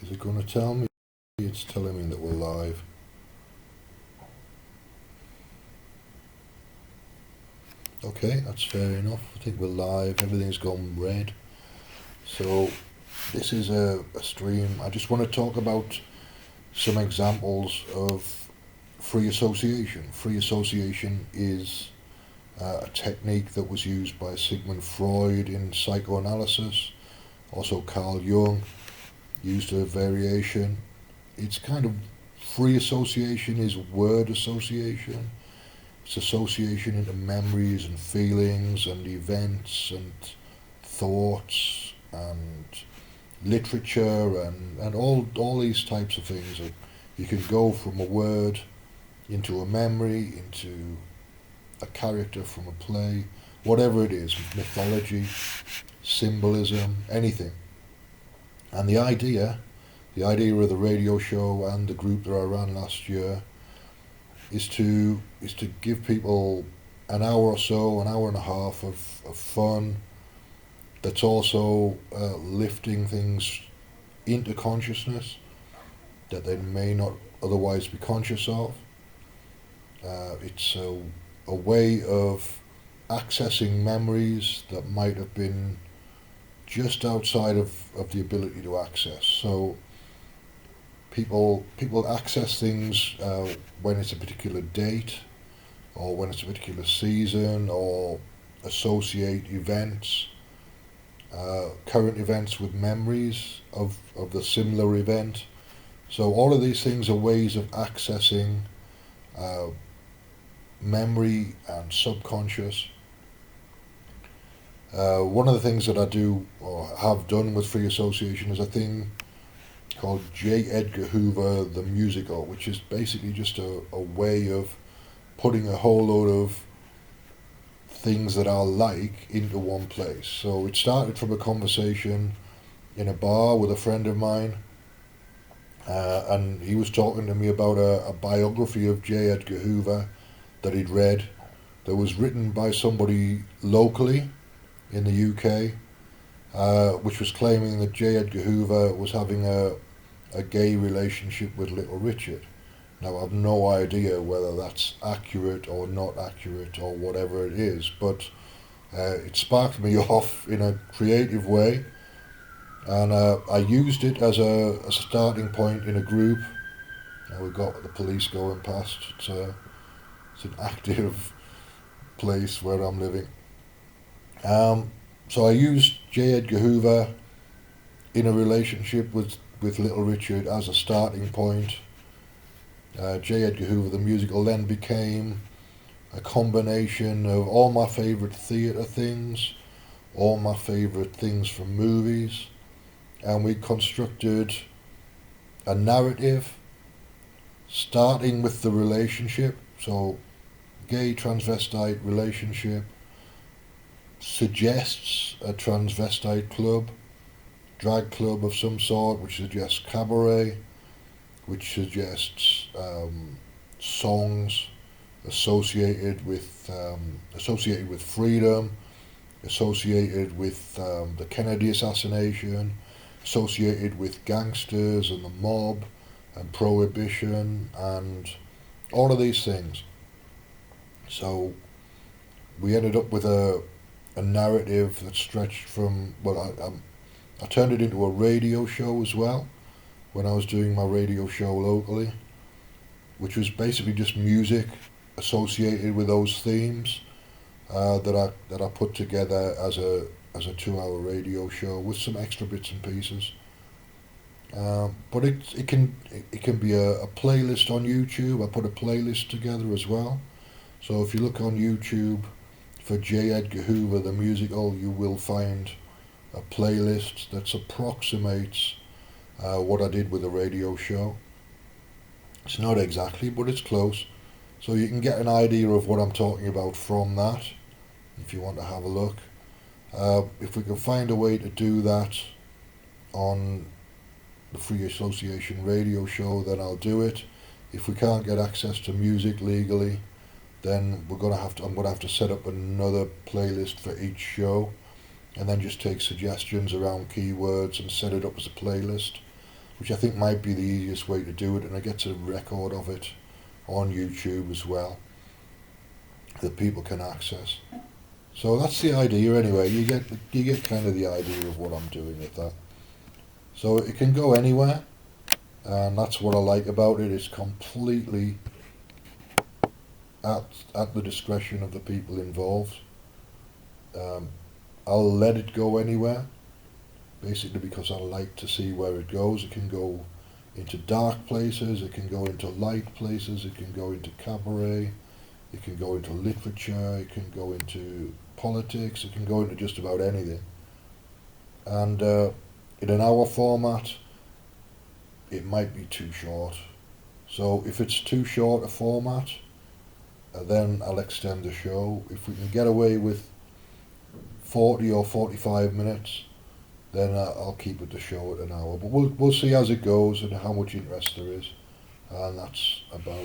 Is it going to tell me? It's telling me that we're live. Okay, that's fair enough. I think we're live. Everything's gone red. So this is a stream. I just want to talk about some examples of free association. Free association is a technique that was used by Sigmund Freud in psychoanalysis. Also Carl Jung used a variation. It's kind of free association is word association. It's association into memories and feelings and events and thoughts and literature and all these types of things. You can go from a word into a memory, into a character from a play, whatever it is, mythology, symbolism, anything. And the idea of the radio show and the group that I ran last year is to give people an hour or so, an hour and a half of fun that's also lifting things into consciousness that they may not otherwise be conscious of. It's a way of accessing memories that might have been just outside of the ability to access. So people access things when it's a particular date or when it's a particular season or associate events, current events with memories of the similar event. So all of these things are ways of accessing memory and subconscious. One of the things that I do or have done with free association is a thing called J. Edgar Hoover the Musical, which is basically just a way of putting a whole load of things that I like into one place. So it started from a conversation in a bar with a friend of mine, and he was talking to me about a biography of J. Edgar Hoover that he'd read that was written by somebody locally in the UK, which was claiming that J. Edgar Hoover was having a gay relationship with Little Richard. Now, I have no idea whether that's accurate or not accurate or whatever it is, but it sparked me off in a creative way, and I used it as a starting point in a group. Now we've got the police going past. It's an active place where I'm living. So I used J. Edgar Hoover in a relationship with Little Richard as a starting point. J. Edgar Hoover the Musical then became a combination of all my favourite theatre things, all my favourite things from movies, and we constructed a narrative starting with the relationship. So gay transvestite relationship suggests a transvestite club, drag club of some sort, which suggests cabaret, which suggests songs associated with freedom, associated with the Kennedy assassination, associated with gangsters and the mob and prohibition and all of these things. So we ended up with a narrative that stretched from, I turned it into a radio show as well when I was doing my radio show locally, which was basically just music associated with those themes that I put together as a 2 hour radio show with some extra bits and pieces. But it can be a playlist on YouTube. I put a playlist together as well. So if you look on YouTube for J. Edgar Hoover the Musical, you will find a playlist that approximates what I did with the radio show. It's not exactly, but it's close. So you can get an idea of what I'm talking about from that, if you want to have a look. If we can find a way to do that on the Free Association radio show, then I'll do it. If we can't get access to music legally, then I'm gonna have to set up another playlist for each show, and then just take suggestions around keywords and set it up as a playlist. which I think might be the easiest way to do it, and it gets a record of it on YouTube as well that people can access. So that's the idea anyway. You get kind of the idea of what I'm doing with that. So it can go anywhere, and that's what I like about it. It's completely at the discretion of the people involved. Um, I'll let it go anywhere, basically because I like to see where it goes. It can go into dark places, it can go into light places, it can go into cabaret, it can go into literature, it can go into politics, it can go into just about anything. And in an hour format, it might be too short. So if it's too short a format, then I'll extend the show. If we can get away with 40 or 45 minutes, then I'll keep it the show at an hour. But we'll see as it goes and how much interest there is. And that's about